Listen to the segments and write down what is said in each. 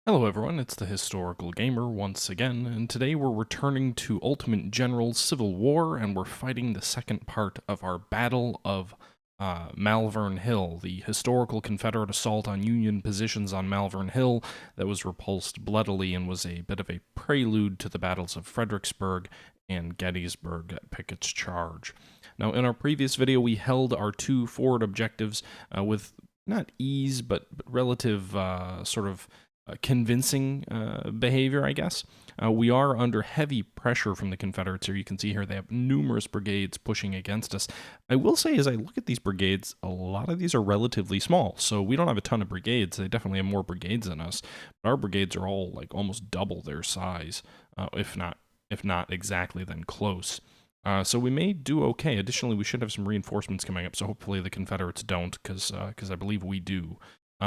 Hello everyone, it's the Historical Gamer once again, and today we're returning to Ultimate General's Civil War, and we're fighting the second part of our Battle of Malvern Hill, the historical Confederate assault on Union positions on Malvern Hill that was repulsed bloodily and was a bit of a prelude to the battles of Fredericksburg and Gettysburg at Pickett's charge. Now, in our previous video, we held our two forward objectives with not ease, but relative convincing behavior, I guess. We are under heavy pressure from the Confederates here. You can see here they have numerous brigades pushing against us. I will say, as I look at these brigades, a lot of these are relatively small, so we don't have a ton of brigades. They definitely have more brigades than us, but our brigades are all like almost double their size, if not exactly, then close. So we may do okay. Additionally, we should have some reinforcements coming up, so hopefully the Confederates don't, because I believe we do.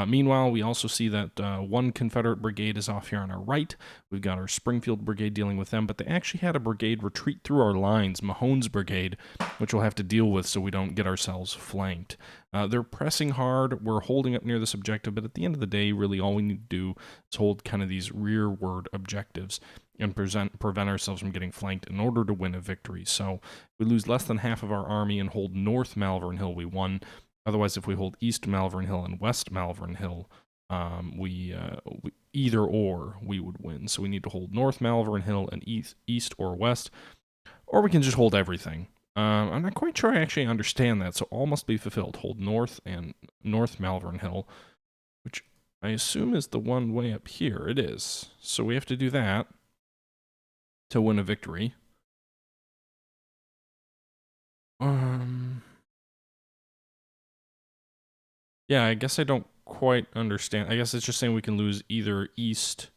Meanwhile, we also see that one Confederate brigade is off here on our right. We've got our Springfield brigade dealing with them, but they actually had a brigade retreat through our lines, Mahone's brigade, which we'll have to deal with so we don't get ourselves flanked. They're pressing hard. We're holding up near this objective, but at the end of the day, really all we need to do is hold kind of these rearward objectives and prevent ourselves from getting flanked in order to win a victory. So we lose less than half of our army and hold North Malvern Hill, we won. Otherwise, if we hold East Malvern Hill and West Malvern Hill, either or we would win. So we need to hold North Malvern Hill and East or West, or we can just hold everything. I'm not quite sure I actually understand that, so all must be fulfilled. Hold North and North Malvern Hill, which I assume is the one way up here. It is. So we have to do that to win a victory. Yeah, I guess I don't quite understand. I guess it's just saying we can lose either East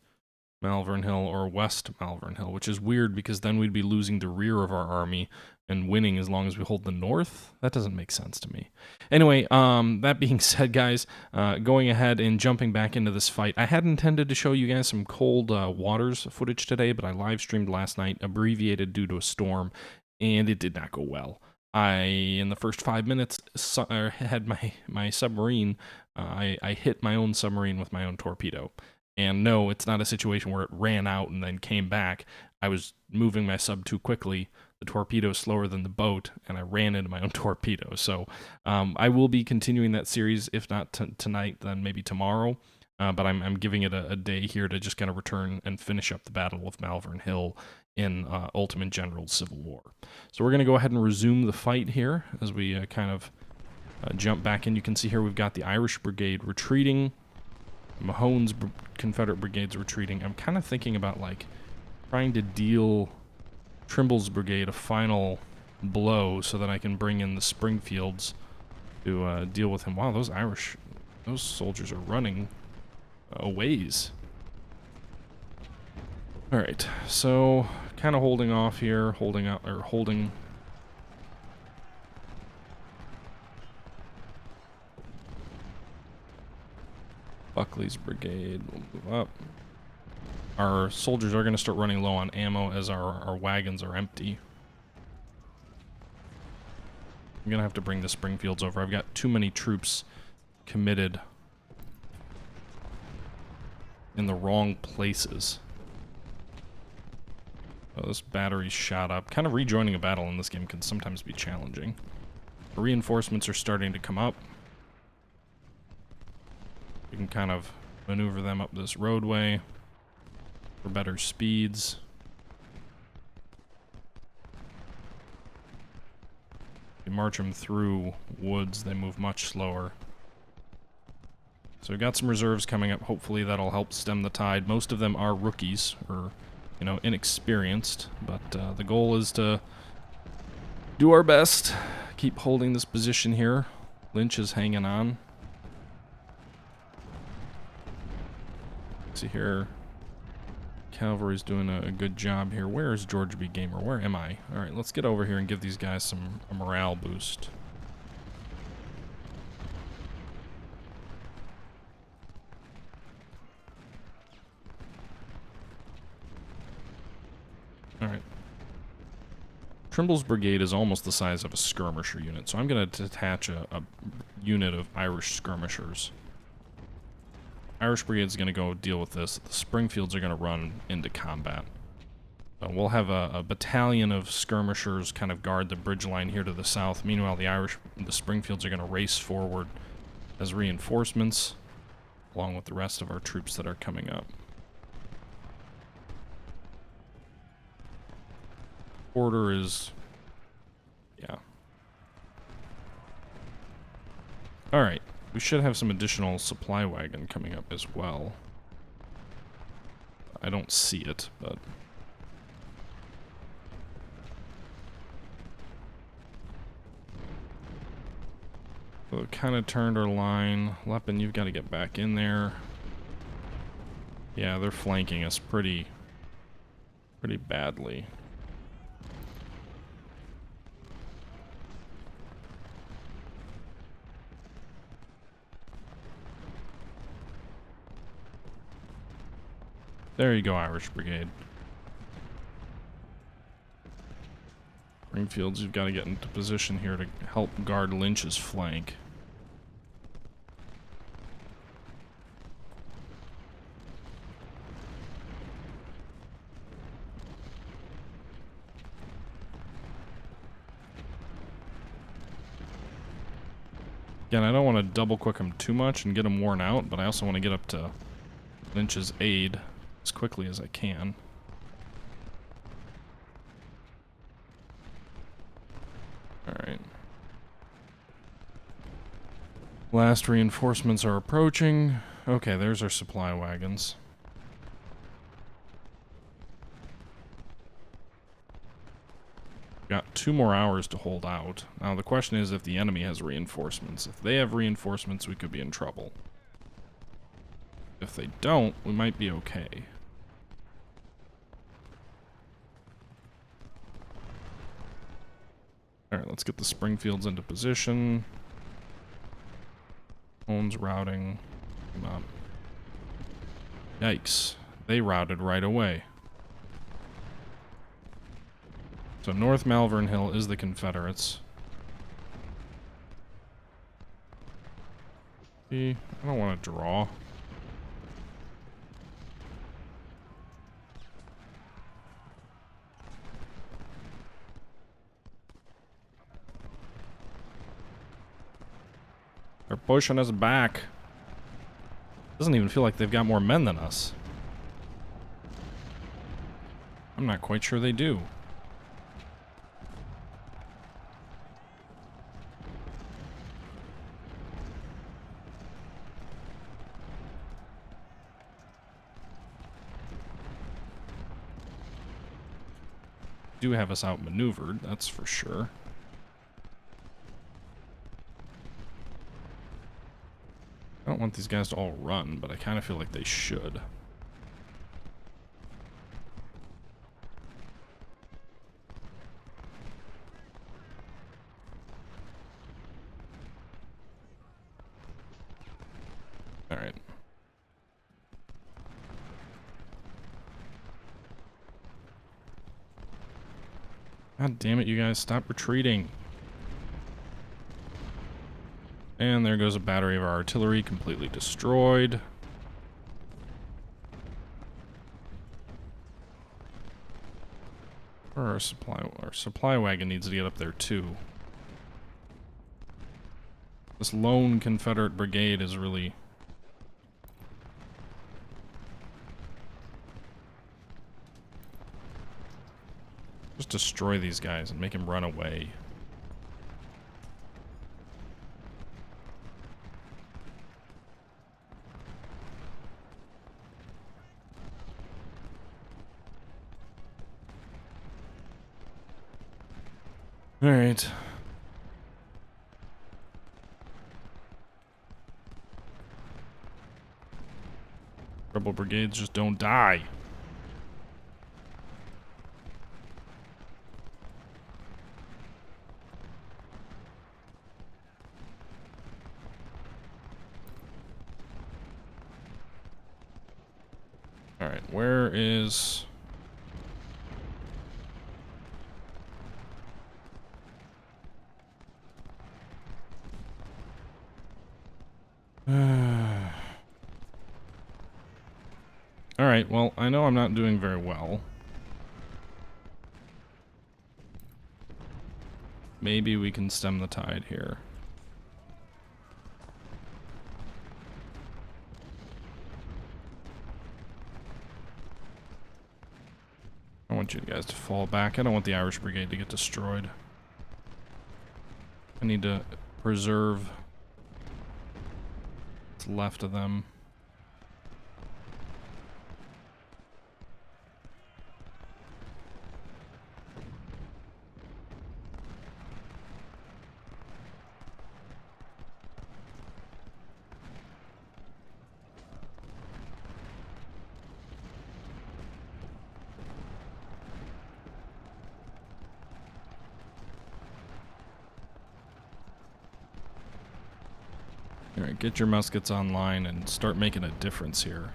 Malvern Hill or West Malvern Hill, which is weird because then we'd be losing the rear of our army and winning as long as we hold the north. That doesn't make sense to me. Anyway, that being said, guys, going ahead and jumping back into this fight, I had intended to show you guys some cold waters footage today, but I live streamed last night, abbreviated due to a storm, and it did not go well. In the first 5 minutes, had my submarine, I hit my own submarine with my own torpedo. And no, it's not a situation where it ran out and then came back. I was moving my sub too quickly. The torpedo is slower than the boat, and I ran into my own torpedo. So I will be continuing that series, if not tonight, then maybe tomorrow. But I'm giving it a day here to just kind of return and finish up the Battle of Malvern Hill in Ultimate General's Civil War. So we're going to go ahead and resume the fight here as we kind of jump back in. You can see here we've got the Irish Brigade retreating, Mahone's Confederate Brigade's retreating. I'm kind of thinking about like trying to deal Trimble's Brigade a final blow so that I can bring in the Springfields to deal with him. Wow, those soldiers are running a ways. All right, so kind of holding off here, holding. Buckley's brigade will move up. Our soldiers are going to start running low on ammo as our wagons are empty. I'm going to have to bring the Springfields over. I've got too many troops committed in the wrong places. Oh, this battery's shot up. Kind of rejoining a battle in this game can sometimes be challenging. The reinforcements are starting to come up. We can kind of maneuver them up this roadway for better speeds. If you march them through woods, they move much slower. So we've got some reserves coming up. Hopefully that'll help stem the tide. Most of them are rookies, or, you know, inexperienced. But the goal is to do our best. Keep holding this position here. Lynch is hanging on. See here, cavalry's doing a good job here. Where is George B. Gamer? Where am I? All right, let's get over here and give these guys a morale boost. All right. Trimble's brigade is almost the size of a skirmisher unit, so I'm going to detach a unit of Irish skirmishers. Irish Brigade's going to go deal with this. The Springfields are going to run into combat. We'll have a battalion of skirmishers kind of guard the bridge line here to the south. Meanwhile, the Springfields are going to race forward as reinforcements, along with the rest of our troops that are coming up. Order is... yeah. Alright, we should have some additional supply wagon coming up as well. I don't see it, but... so it kind of turned our line. Leppin, you've got to get back in there. Yeah, they're flanking us pretty badly. There you go, Irish Brigade. Springfields, you've got to get into position here to help guard Lynch's flank. Again, I don't want to double quick him too much and get him worn out, but I also want to get up to Lynch's aid as quickly as I can. Alright. Last reinforcements are approaching. Okay, there's our supply wagons. Got 2 more hours to hold out. Now the question is if the enemy has reinforcements. If they have reinforcements, we could be in trouble. If they don't, we might be okay. Alright, let's get the Springfields into position. Homes routing. Come on. Yikes. They routed right away. So North Malvern Hill is the Confederates. See, I don't want to draw. They're pushing us back. Doesn't even feel like they've got more men than us. I'm not quite sure they do. Do have us outmaneuvered, that's for sure. I don't want these guys to all run, but I kind of feel like they should. All right. God damn it, you guys, stop retreating. And there goes a battery of our artillery, completely destroyed. Our supply wagon needs to get up there too. This lone Confederate brigade is really... just destroy these guys and make them run away. All right. Rebel brigades just don't die. All right, where is... Alright, well, I know I'm not doing very well. Maybe we can stem the tide here. I want you guys to fall back. I don't want the Irish Brigade to get destroyed. I need to preserve what's left of them. Alright, get your muskets online and start making a difference here.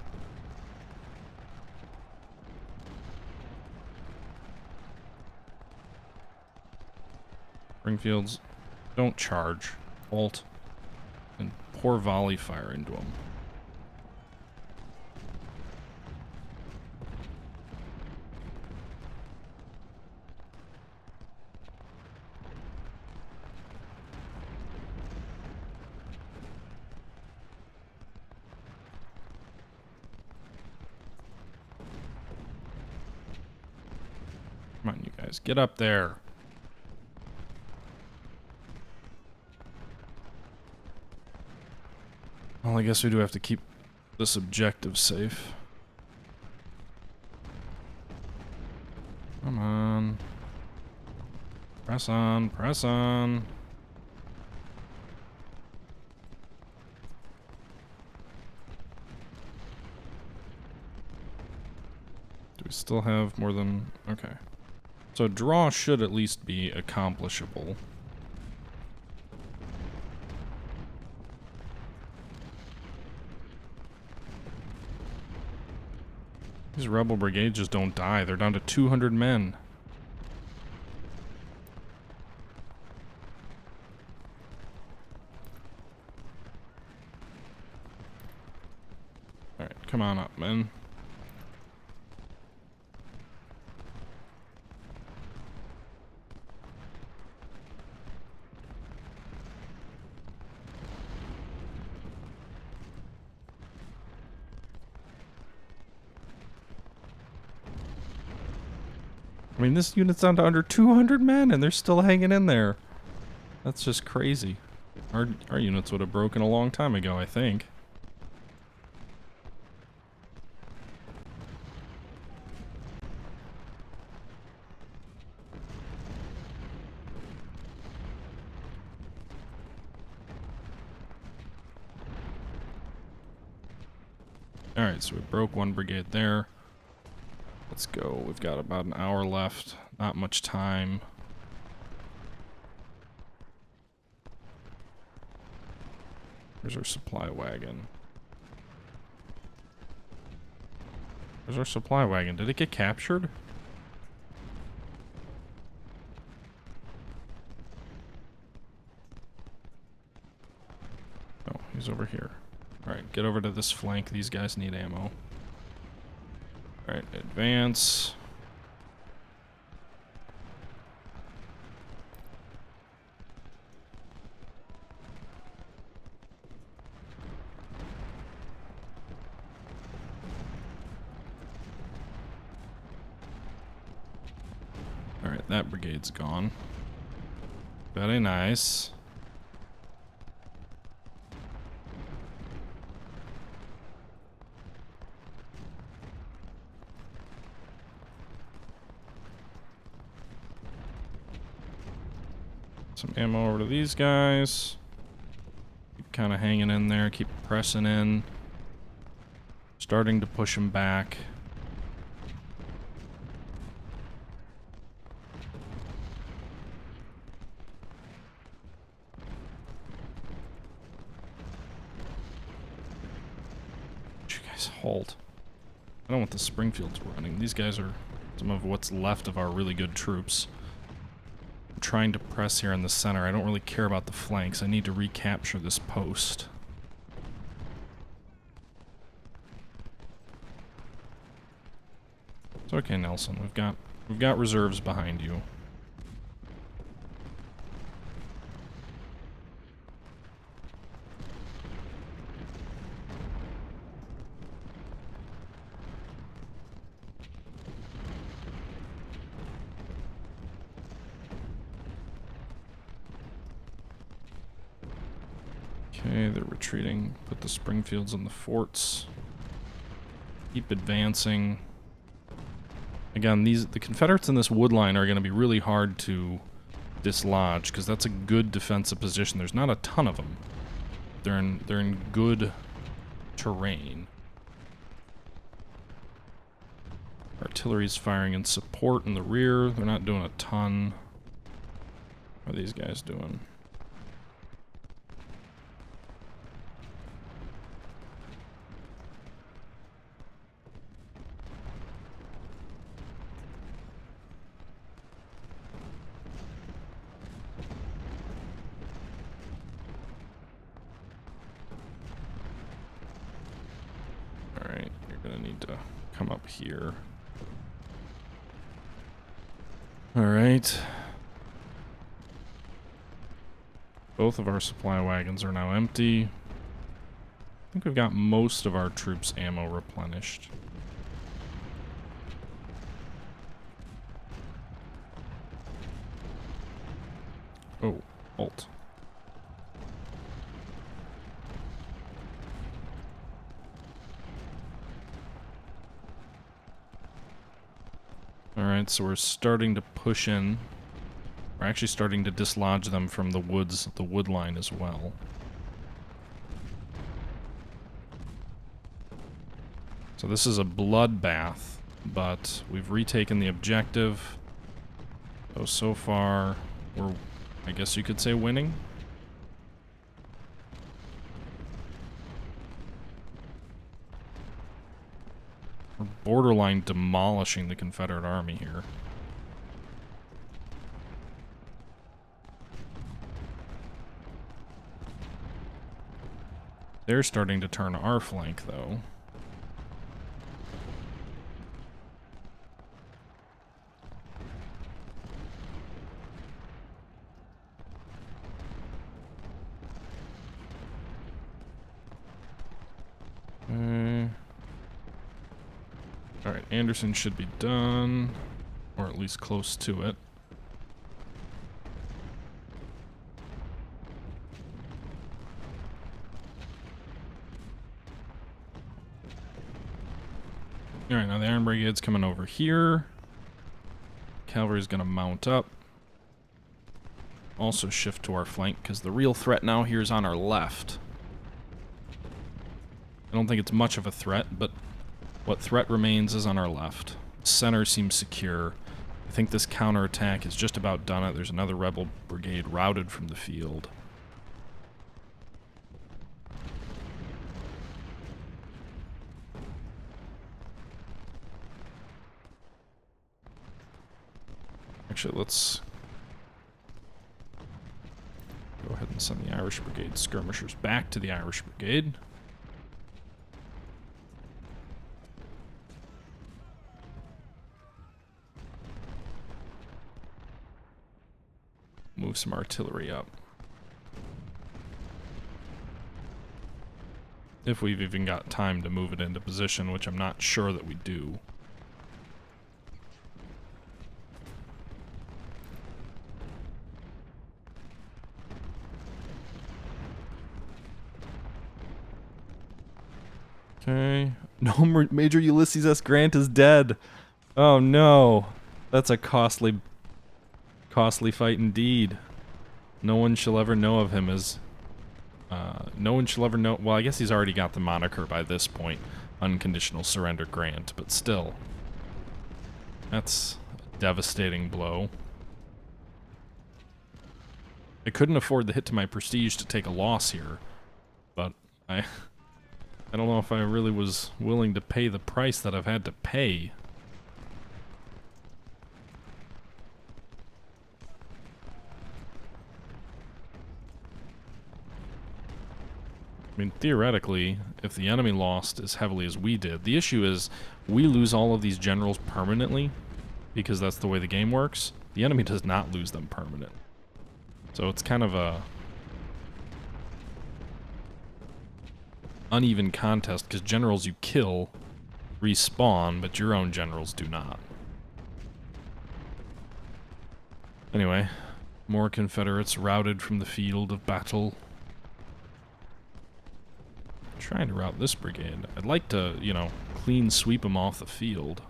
Springfields, don't charge. Halt. And pour volley fire into them. Come on, you guys. Get up there. Well, I guess we do have to keep this objective safe. Come on. Press on, press on. Do we still have more than... Okay. So draw should at least be accomplishable. These rebel brigades just don't die. They're down to 200 men. Alright, come on up, men. I mean, this unit's down to under 200 men, and they're still hanging in there. That's just crazy. Our units would have broken a long time ago, I think. Alright, so we broke one brigade there. Let's go. We've got about an hour left. Not much time. Where's our supply wagon? Where's our supply wagon? Did it get captured? Oh, he's over here. Alright, get over to this flank. These guys need ammo. Alright, advance. Alright, that brigade's gone. Very nice. Some ammo over to these guys. Keep kind of hanging in there. Keep pressing in. Starting to push them back. You guys halt. I don't want the Springfields running. These guys are some of what's left of our really good troops. Trying to press here in the center. I don't really care about the flanks. I need to recapture this post. It's okay, Nelson. We've got reserves behind you. Okay, they're retreating. Put the Springfields in the forts. Keep advancing. Again, the Confederates in this wood line are going to be really hard to dislodge because that's a good defensive position. There's not a ton of them. They're in good terrain. Artillery's firing in support in the rear. They're not doing a ton. What are these guys doing? Alright, you're gonna need to come up here. Alright. Both of our supply wagons are now empty. I think we've got most of our troops' ammo replenished. Oh, halt. Alright, so we're starting to push in. We're actually starting to dislodge them from the woods, the wood line as well. So this is a bloodbath, but we've retaken the objective. So far, we're, I guess you could say, winning. We're borderline demolishing the Confederate army here. They're starting to turn our flank, though. Alright, Anderson should be done, or at least close to it. Alright, now the Iron Brigade's coming over here. Cavalry's gonna mount up. Also shift to our flank, because the real threat now here is on our left. I don't think it's much of a threat, but what threat remains is on our left. Center seems secure. I think this counterattack is just about done. There's another rebel brigade routed from the field. Actually, let's go ahead and send the Irish Brigade skirmishers back to the Irish Brigade. Move some artillery up. If we've even got time to move it into position, which I'm not sure that we do. Okay. No, Major Ulysses S. Grant is dead. Oh no. That's a costly fight indeed. No one shall ever know of him as... no one shall ever know... Well, I guess he's already got the moniker by this point. Unconditional Surrender Grant, but still. That's a devastating blow. I couldn't afford the hit to my prestige to take a loss here, but I don't know if I really was willing to pay the price that I've had to pay. I mean, theoretically, if the enemy lost as heavily as we did, the issue is we lose all of these generals permanently because that's the way the game works. The enemy does not lose them permanent. So it's kind of a uneven contest because generals you kill respawn, but your own generals do not. Anyway, more Confederates routed from the field of battle. Trying to rout this brigade. I'd like to, you know, clean sweep them off the field.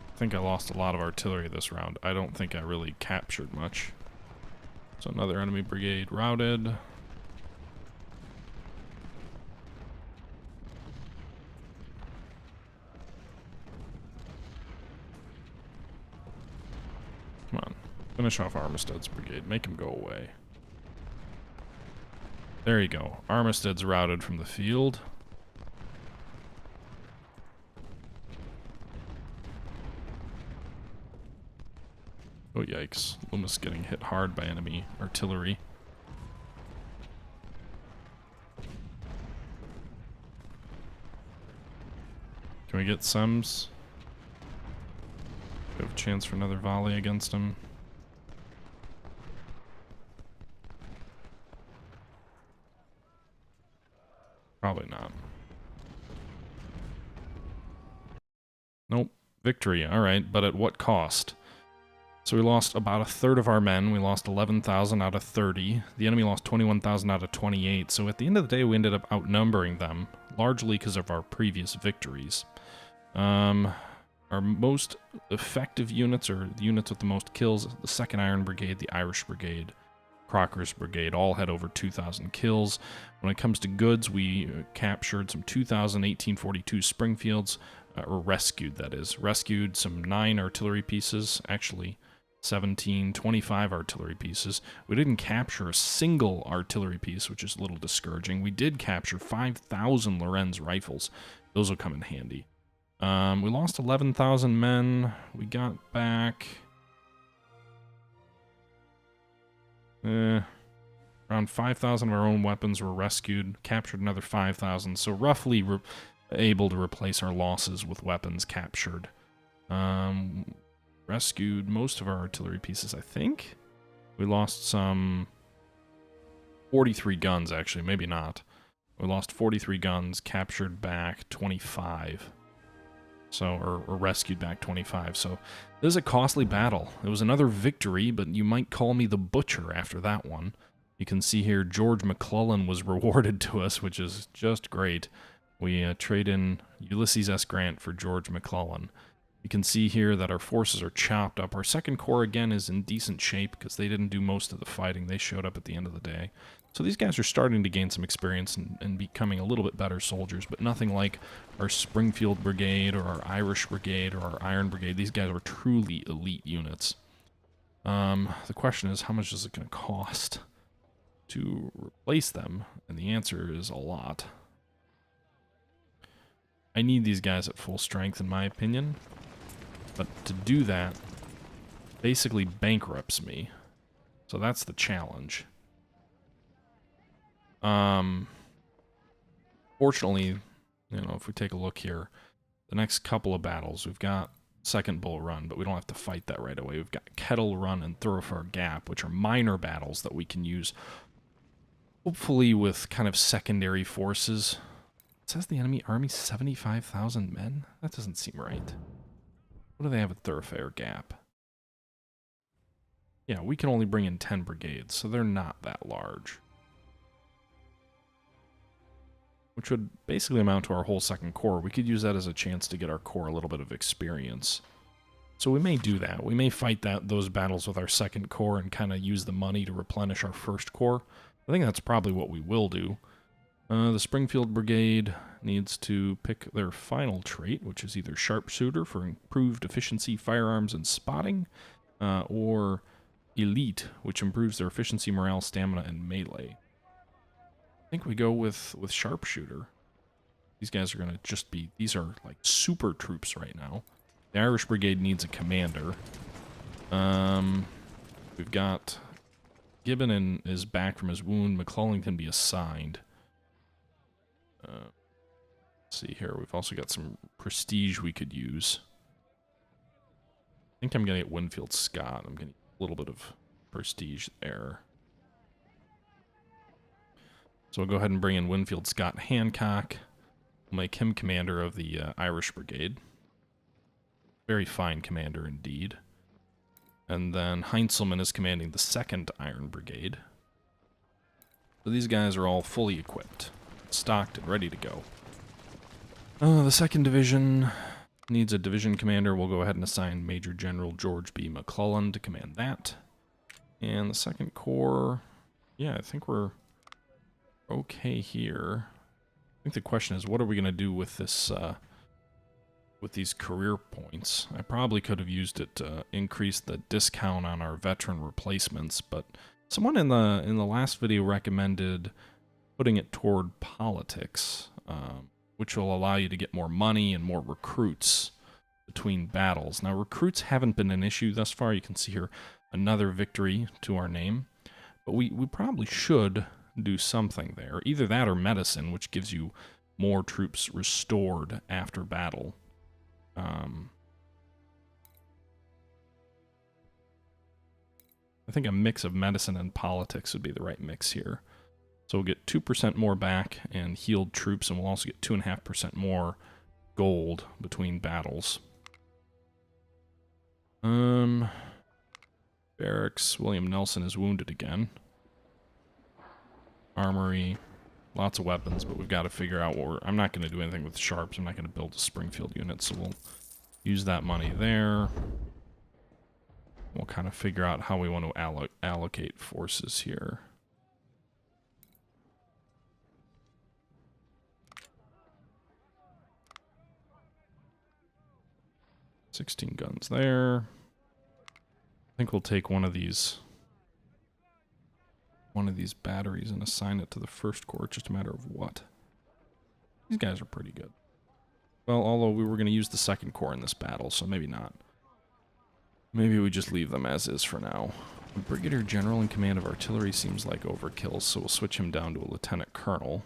I think I lost a lot of artillery this round. I don't think I really captured much. So another enemy brigade routed. Come on. Finish off Armistead's brigade. Make him go away. There you go. Armistead's routed from the field. Oh, yikes. Loomis getting hit hard by enemy artillery. Can we get Sems? We have a chance for another volley against him. Probably not. Nope. Victory. Alright, but at what cost? So we lost about a third of our men. We lost 11,000 out of 30. The enemy lost 21,000 out of 28. So at the end of the day, we ended up outnumbering them, largely because of our previous victories. Our most effective units, or the units with the most kills, the 2nd Iron Brigade, the Irish Brigade, Crocker's Brigade, all had over 2,000 kills. When it comes to goods, we captured some 1842 Springfields, or rescued, that is. Rescued some 9 artillery pieces, actually 25 artillery pieces. We didn't capture a single artillery piece, which is a little discouraging. We did capture 5,000 Lorenz rifles. Those will come in handy. We lost 11,000 men. We got back around 5,000 of our own weapons were rescued, captured another 5,000, so roughly able to replace our losses with weapons captured. Rescued most of our artillery pieces, I think. We lost some 43 guns, actually, maybe not. We lost 43 guns, captured back 25. So, or rescued back 25. So, this is a costly battle. It was another victory, but you might call me the butcher after that one. You can see here George McClellan was rewarded to us, which is just great. We trade in Ulysses S. Grant for George McClellan. You can see here that our forces are chopped up. Our 2nd Corps, again, is in decent shape because they didn't do most of the fighting. They showed up at the end of the day. So these guys are starting to gain some experience and becoming a little bit better soldiers, but nothing like our Springfield Brigade or our Irish Brigade or our Iron Brigade. These guys were truly elite units. The question is, how much is it going to cost to replace them? And the answer is a lot. I need these guys at full strength, in my opinion. But to do that basically bankrupts me. So that's the challenge. Fortunately, you know, if we take a look here, the next couple of battles, we've got Second Bull Run, but we don't have to fight that right away. We've got Kettle Run and Thoroughfare Gap, which are minor battles that we can use, hopefully with kind of secondary forces. It says the enemy army 75,000 men? That doesn't seem right. What do they have at Thoroughfare Gap? Yeah, we can only bring in 10 brigades, so they're not that large. Which would basically amount to our whole 2nd Corps. We could use that as a chance to get our Corps a little bit of experience. So we may do that. We may fight those battles with our 2nd Corps and kind of use the money to replenish our 1st Corps. I think that's probably what we will do. The Springfield Brigade needs to pick their final trait, which is either Sharpshooter for improved efficiency, firearms, and spotting, or Elite, which improves their efficiency, morale, stamina, and melee. think we go with sharpshooter. These guys are going to just be... These are, like, super troops right now. The Irish Brigade needs a commander. We've got... Gibbon is back from his wound. McClellan can be assigned. Let's see here. We've also got some prestige we could use. I think I'm going to get Winfield Scott. I'm going to get a little bit of prestige there. So we'll go ahead and bring in Winfield Scott Hancock. We'll make him commander of the Irish Brigade. Very fine commander indeed. And then Heinzelman is commanding the 2nd Iron Brigade. So these guys are all fully equipped, stocked, and ready to go. The 2nd Division needs a division commander. We'll go ahead and assign Major General George B. McClellan to command that. And the 2nd Corps, yeah, I think we're okay here. I think the question is, what are we going to do with this, with these career points? I probably could have used it to increase the discount on our veteran replacements, but someone in the last video recommended putting it toward politics, which will allow you to get more money and more recruits between battles. Now, recruits haven't been an issue thus far. You can see here another victory to our name, but we probably should do something there. Either that or medicine, which gives you more troops restored after battle. I think a mix of medicine and politics would be the right mix here. So we'll get 2% more back and healed troops, and we'll also get 2.5% more gold between battles. Barracks, William Nelson is wounded again. Armory, lots of weapons, but we've got to figure out what I'm not going to do anything with sharps. I'm not going to build a Springfield unit, so we'll use that money there. We'll kind of figure out how we want to allocate forces here. $16 guns there. I think we'll take one of these batteries and assign it to the 1st Corps. It's just a matter of what. These guys are pretty good. Well, although we were going to use the 2nd Corps in this battle, so maybe not. Maybe we just leave them as is for now. The Brigadier General in command of artillery seems like overkill, so we'll switch him down to a Lieutenant Colonel.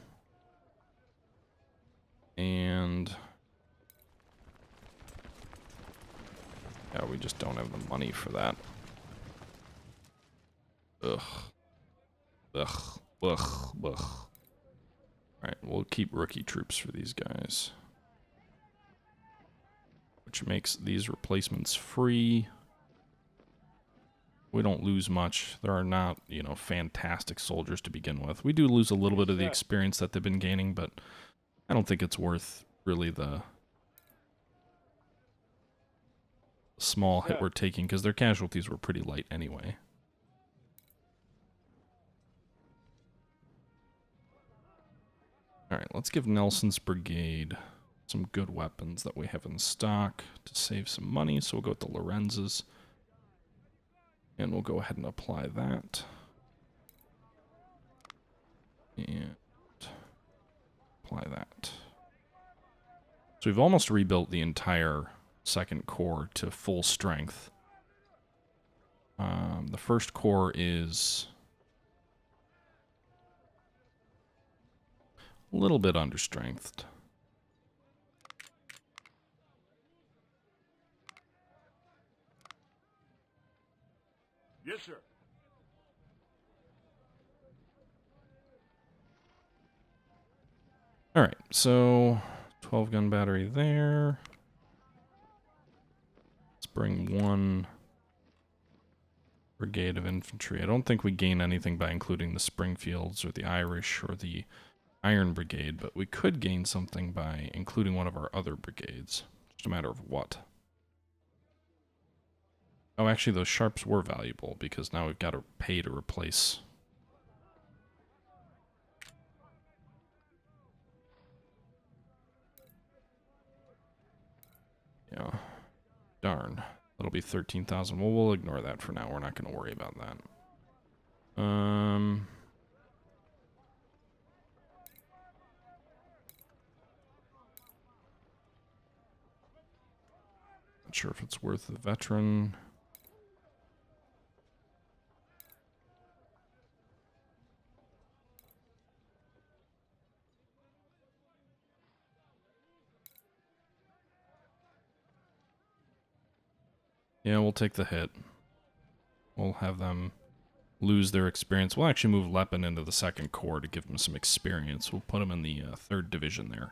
And... yeah, we just don't have the money for that. Ugh. Ugh. Ugh. Ugh. Alright, we'll keep rookie troops for these guys. Which makes these replacements free. We don't lose much. There are not, you know, fantastic soldiers to begin with. We do lose a little bit of the experience that they've been gaining, but I don't think it's worth really the small hit we're taking, because their casualties were pretty light anyway. Alright, let's give Nelson's brigade some good weapons that we have in stock to save some money. So we'll go with the Lorenzes. And we'll go ahead and apply that. And apply that. So we've almost rebuilt the entire 2nd Corps to full strength. The 1st Corps is a little bit understrengthed. Yes, sir. All right, so 12-gun battery there. Let's bring one brigade of infantry. I don't think we gain anything by including the Springfields or the Irish or the Iron Brigade, but we could gain something by including one of our other brigades. Just a matter of what. Oh, actually, those sharps were valuable, because now we've got to pay to replace. Yeah. Darn. That'll be 13,000. Well, we'll ignore that for now. We're not going to worry about that. Not sure if it's worth the veteran. Yeah, we'll take the hit. We'll have them lose their experience. We'll actually move Leppin into the 2nd Corps to give him some experience. We'll put him in the 3rd Division there.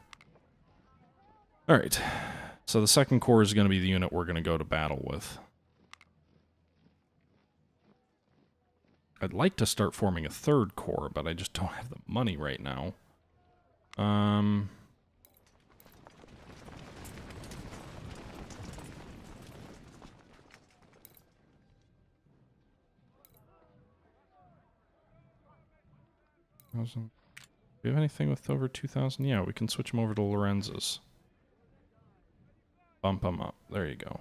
Alright, so the 2nd Corps is going to be the unit we're going to go to battle with. I'd like to start forming a 3rd Corps, but I just don't have the money right now. Do we have anything with over 2,000? Yeah, we can switch them over to Lorenz's. Bump them up. There you go.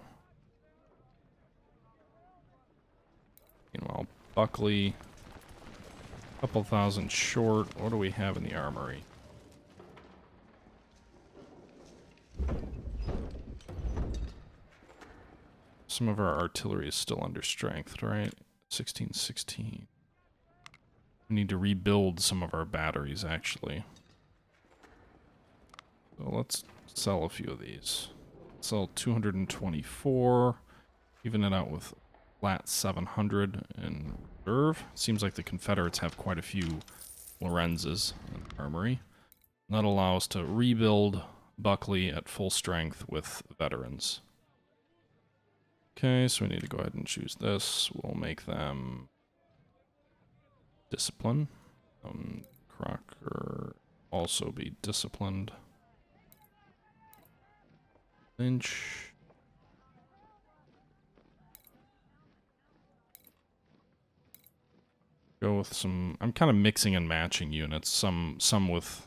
Meanwhile, Buckley, a couple thousand short. What do we have in the armory? Some of our artillery is still under strength, right? 1616. We need to rebuild some of our batteries, actually. So let's sell a few of these. Sell 224. Even it out with flat 700 in reserve. Seems like the Confederates have quite a few Lorenz's in the armory. That'll allow us to rebuild Buckley at full strength with veterans. Okay, so we need to go ahead and choose this. We'll make them discipline. Crocker also be disciplined. Lynch. Go with some. I'm kind of mixing and matching units. Some with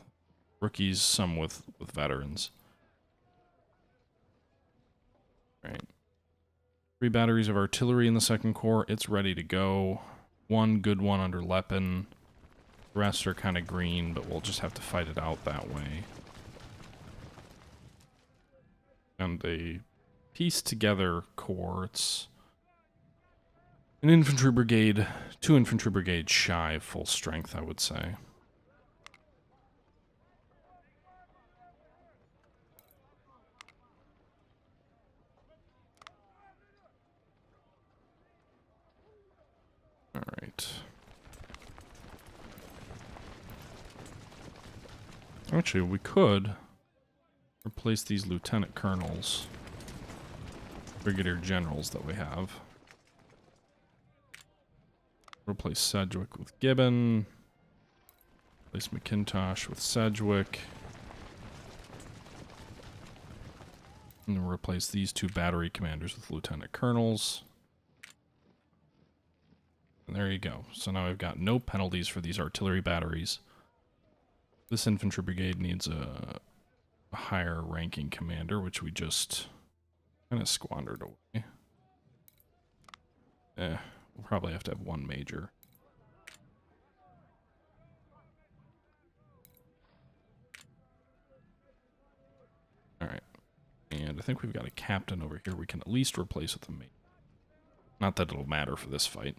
rookies, some with veterans. Right. 3 batteries of artillery in the 2nd Corps. It's ready to go. 1 good one under Leppin. The rest are kind of green, but we'll just have to fight it out that way. And a pieced together corps. It's an infantry brigade, 2 infantry brigades shy of full strength, I would say. All right. Actually, we could replace these lieutenant colonels, brigadier generals that we have. Replace Sedgwick with Gibbon. Replace McIntosh with Sedgwick. And then replace these 2 battery commanders with lieutenant colonels. And there you go. So now I've got no penalties for these artillery batteries. This infantry brigade needs a higher ranking commander, which we just kind of squandered away. We'll probably have to have 1 major. Alright. And I think we've got a captain over here we can at least replace with a major. Not that it'll matter for this fight.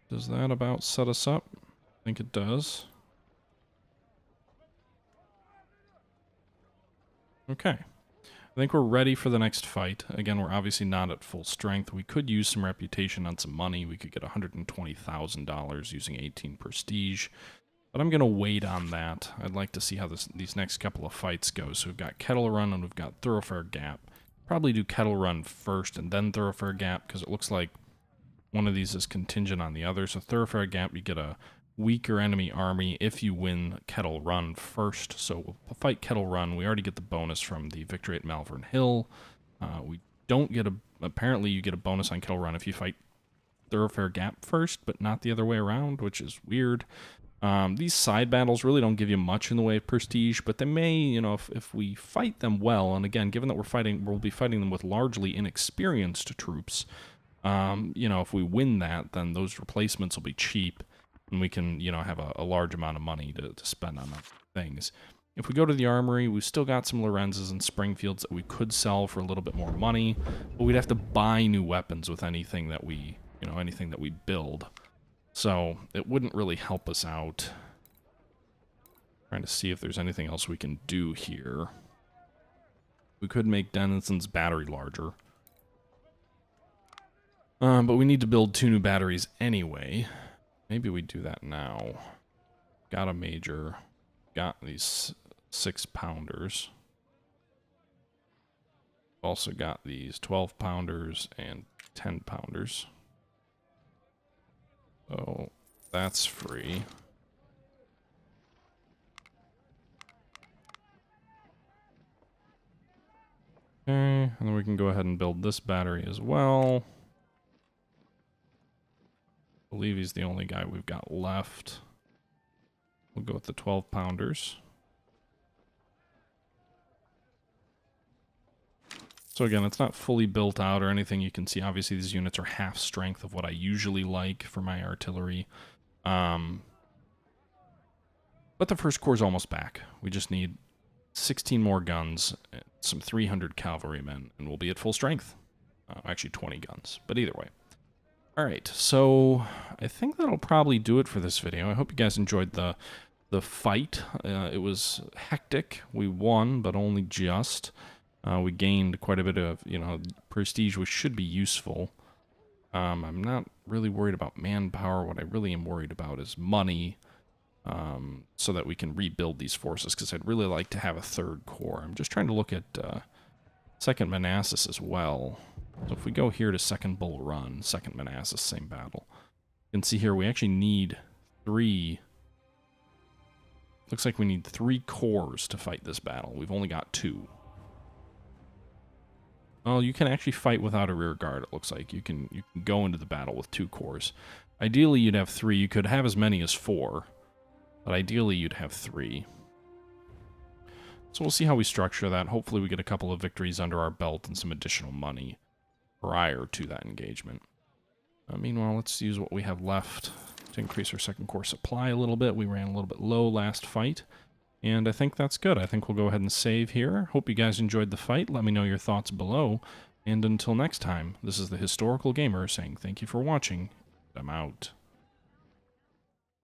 Does that about set us up? I think it does. Okay. I think we're ready for the next fight. Again, we're obviously not at full strength. We could use some reputation on some money. We could get $120,000 using 18 prestige. But I'm going to wait on that. I'd like to see how these next couple of fights go. So we've got Kettle Run and we've got Thoroughfare Gap. Probably do Kettle Run first and then Thoroughfare Gap, because it looks like one of these is contingent on the other. So Thoroughfare Gap, you get a weaker enemy army if you win Kettle Run first. So we'll fight Kettle Run. We already get the bonus from the victory at Malvern Hill. We don't get apparently you get a bonus on Kettle Run if you fight Thoroughfare Gap first, but not the other way around, which is weird. These side battles really don't give you much in the way of prestige, but they may, you know, if we fight them well, and again, given that we'll be fighting them with largely inexperienced troops, you know, if we win that, then those replacements will be cheap, and we can, you know, have a large amount of money to spend on things. If we go to the armory, we've still got some Lorenzes and Springfields that we could sell for a little bit more money, but we'd have to buy new weapons with anything that we, anything that we build. So it wouldn't really help us out. Trying to see if there's anything else we can do here. We could make Denison's battery larger. But we need to build 2 new batteries anyway. Maybe we do that now. Got a major. Got these 6-pounders. Also got these 12-pounders and 10-pounders. So that's free. Okay, and then we can go ahead and build this battery as well. I believe he's the only guy we've got left. We'll go with the 12-pounders. So again, it's not fully built out or anything. You can see, obviously, these units are half strength of what I usually like for my artillery. But the first corps is almost back. We just need 16 more guns, some 300 cavalrymen, and we'll be at full strength. Actually, 20 guns, but either way. Alright, so I think that'll probably do it for this video. I hope you guys enjoyed the fight. It was hectic. We won, but only just. We gained quite a bit of, prestige, which should be useful. I'm not really worried about manpower. What I really am worried about is money, so that we can rebuild these forces, because I'd really like to have a 3rd corps. I'm just trying to look at 2nd Manassas as well. So if we go here to 2nd Bull Run, 2nd Manassas, same battle. You can see here we actually need 3. Looks like we need 3 corps to fight this battle. We've only got 2. Well, you can actually fight without a rear guard, it looks like. You can go into the battle with 2 corps. Ideally, you'd have 3. You could have as many as 4, but ideally, you'd have 3. So we'll see how we structure that. Hopefully, we get a couple of victories under our belt and some additional money prior to that engagement. Meanwhile, let's use what we have left to increase our 2nd corps supply a little bit. We ran a little bit low last fight. And I think that's good. I think we'll go ahead and save here. Hope you guys enjoyed the fight. Let me know your thoughts below. And until next time, this is the Historical Gamer saying thank you for watching. I'm out.